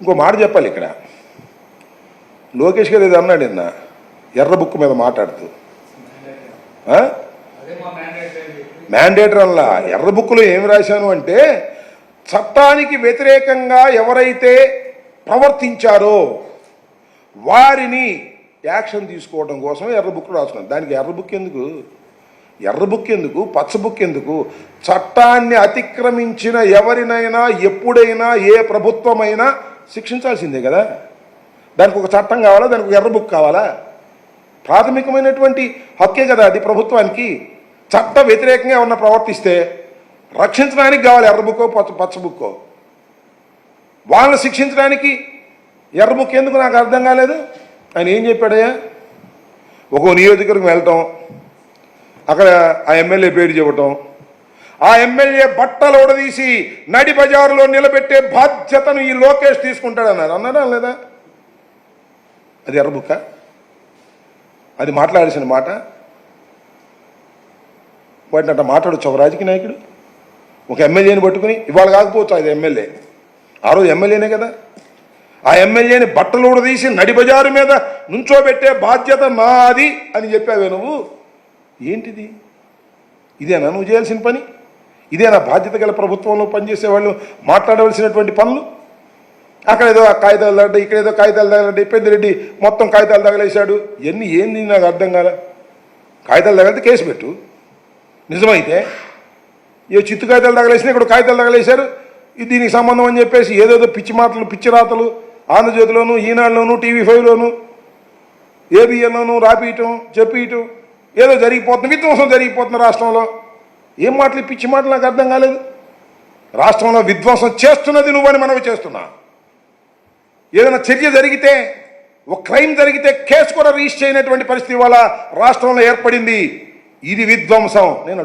ఇంకో మాట చెప్పాలి ఇక్కడ. లోకేష్ గారు ఏదో అన్నాడు నిన్న ఎర్ర బుక్ మీద మాట్లాడుతూ, మ్యాండేటర్ అలా ఎర్ర బుక్లో ఏమి రాశాను అంటే, చట్టానికి వ్యతిరేకంగా ఎవరైతే ప్రవర్తించారో వారిని యాక్షన్ తీసుకోవడం కోసం ఎర్ర బుక్ రాసుకున్నాను. దానికి ఎర్ర బుక్ ఎందుకు, ఎర్ర బుక్ ఎందుకు, పచ్చ బుక్ ఎందుకు? చట్టాన్ని అతిక్రమించిన ఎవరినైనా ఎప్పుడైనా ఏ ప్రభుత్వమైనా శిక్షించాల్సిందే కదా. దానికి ఒక చట్టం కావాలా, దానికి ఒక ఎర్ర బుక్ కావాలా? ప్రాథమికమైనటువంటి హక్కే కదా అది ప్రభుత్వానికి. చట్ట వ్యతిరేకంగా ఏమన్నా ప్రవర్తిస్తే రక్షించడానికి కావాలి ఎర్ర బుక్కో పచ్చ బుక్కో. వాళ్ళని శిక్షించడానికి ఎర్ర బుక్ ఎందుకు నాకు అర్థం కాలేదు. ఆయన ఏం చెప్పాడయ్యా, ఒక్కో నియోజకవర్గం వెళ్ళటం, అక్కడ ఆ ఎమ్మెల్యే పేరు చెప్పటం, ఆ ఎమ్మెల్యే బట్టలు ఊడదీసి నడి బజారులో నిలబెట్టే బాధ్యతను ఈ లోకేష్ తీసుకుంటాడన్నారు. అన్నాడా లేదా? అది ఎర్ర బుక్క? అది మాట్లాడాల్సిన మాట? వాటిని అట్లా మాట్లాడచ్చు ఒక రాజకీయ నాయకుడు? ఒక ఎమ్మెల్యేని పట్టుకుని, ఇవాళ కాకపోవచ్చు అది ఎమ్మెల్యే, ఆ రోజు ఎమ్మెల్యేనే కదా, ఆ ఎమ్మెల్యేని బట్టలు ఊడదీసి నడి బజారు మీద నుంచోబెట్టే బాధ్యత నాది అని చెప్పావే నువ్వు. ఏంటిది? ఇదేనా నువ్వు చేయాల్సిన పని? ఇదేనా బాధ్యత గల ప్రభుత్వంలో పనిచేసే వాళ్ళు మాట్లాడవలసినటువంటి పనులు? అక్కడ ఏదో కాగితాలు తగలడ్డాయి, ఇక్కడ ఏదో కాగితాలు తగలడ్డాయి, పెద్దిరెడ్డి మొత్తం కాగితాలు తగలేశాడు. ఇవన్నీ ఏంది నాకు అర్థం కాలే. కాగితాలు తగిలితే కేసు పెట్టు, నిజమైతే. ఏ చిత్తు కాగితాలు తగలేసినా ఇక్కడ కాగితాలు తగలేశారు, ఇది దీనికి సంబంధం అని చెప్పేసి ఏదేదో పిచ్చి మాటలు, పిచ్చి రాతలు ఆంధ్రజ్యోతిలోను, ఈనాడులోను, టీవీ5లోను, ఏబిఎన్లోను రాపియటం, చెప్పియటం, ఏదో జరిగిపోతుంది, విధ్వంసం జరిగిపోతుంది రాష్ట్రంలో. ఏం మాటలు, పిచ్చి మాటలు నాకు అర్థం కాలేదు. రాష్ట్రంలో విధ్వంసం చేస్తున్నది నువ్వని మనవి చేస్తున్నా. ఏదైనా చర్య జరిగితే, ఒక క్రైమ్ జరిగితే కేసు కూడా రిజిస్టర్ చేయనటువంటి పరిస్థితి ఇవాళ రాష్ట్రంలో ఏర్పడింది. ఇది విధ్వంసం. నేను